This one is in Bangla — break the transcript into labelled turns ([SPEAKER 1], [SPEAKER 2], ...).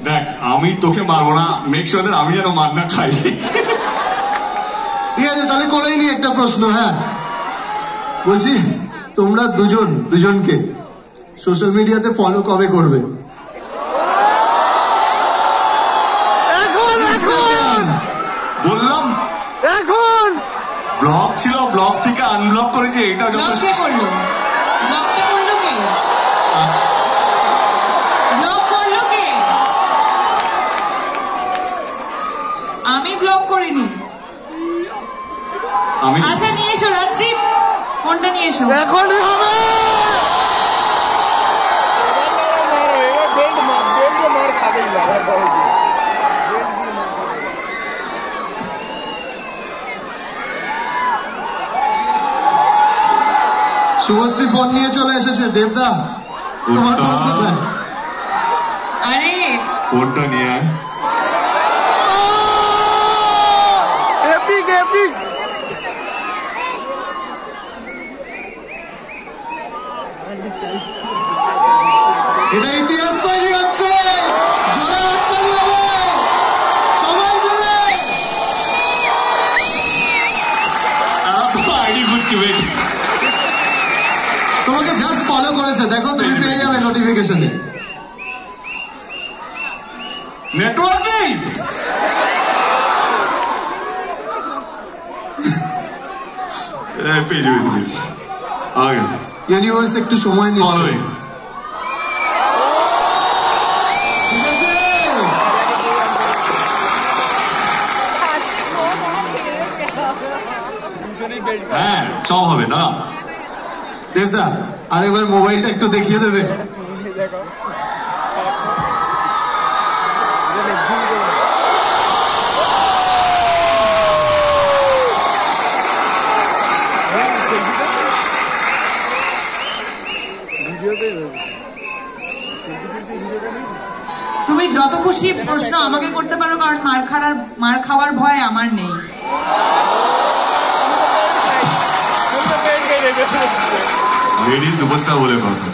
[SPEAKER 1] দেখ আমি তোকে মারবো না, মেক শিওর দ্যাট আমি যেন মার না খাই।
[SPEAKER 2] ঠিক আছে, তাহলে করেই নি একটা প্রশ্ন। হ্যাঁ বলছি, তোমরা দুজনকে সোশ্যাল মিডিয়াতে ফলো কবে করবে?
[SPEAKER 1] বললাম
[SPEAKER 3] এখন
[SPEAKER 1] ব্লক ছিল, ব্লক থেকে আনব্লক করেছে, এটা যথেষ্ট।
[SPEAKER 4] আমি ব্লক করিনি। আচ্ছা নিয়ে এসো রাজদীপ, ফোনটা নিয়ে এসো।
[SPEAKER 3] এখনই হবে।
[SPEAKER 2] শুভশ্রী ফোন নিয়ে চলে এসেছে। দেবদা তোমার ফোন কোথায়?
[SPEAKER 4] আরে
[SPEAKER 1] ফোনটা নিয়ে আয়।
[SPEAKER 3] Epic epic.
[SPEAKER 2] এটা ইতিহাস তৈরি হচ্ছে। সবাই মিলে
[SPEAKER 1] আইডি ঘুরছি, ওয়েট।
[SPEAKER 2] তোমাকে জাস্ট ফলো করেছে, দেখো তুমি পেয়ে যাবে নোটিফিকেশনে।
[SPEAKER 1] নেটওয়ার্ক নেই। পেয়ে যাবে তুমি।
[SPEAKER 2] ইউনিভার্স একটু সময় নিচ্ছে।
[SPEAKER 1] হ্যাঁ সব হবে, দাঁড়া।
[SPEAKER 2] দেবদা আরেকবার মোবাইলটা একটু দেখিয়ে দেবে?
[SPEAKER 4] তুমি যত খুশি প্রশ্ন আমাকে করতে পারো, কারণ মার খাওয়ার ভয় আমার নেই।
[SPEAKER 1] লেডি সুপারস্টার বলে কথা।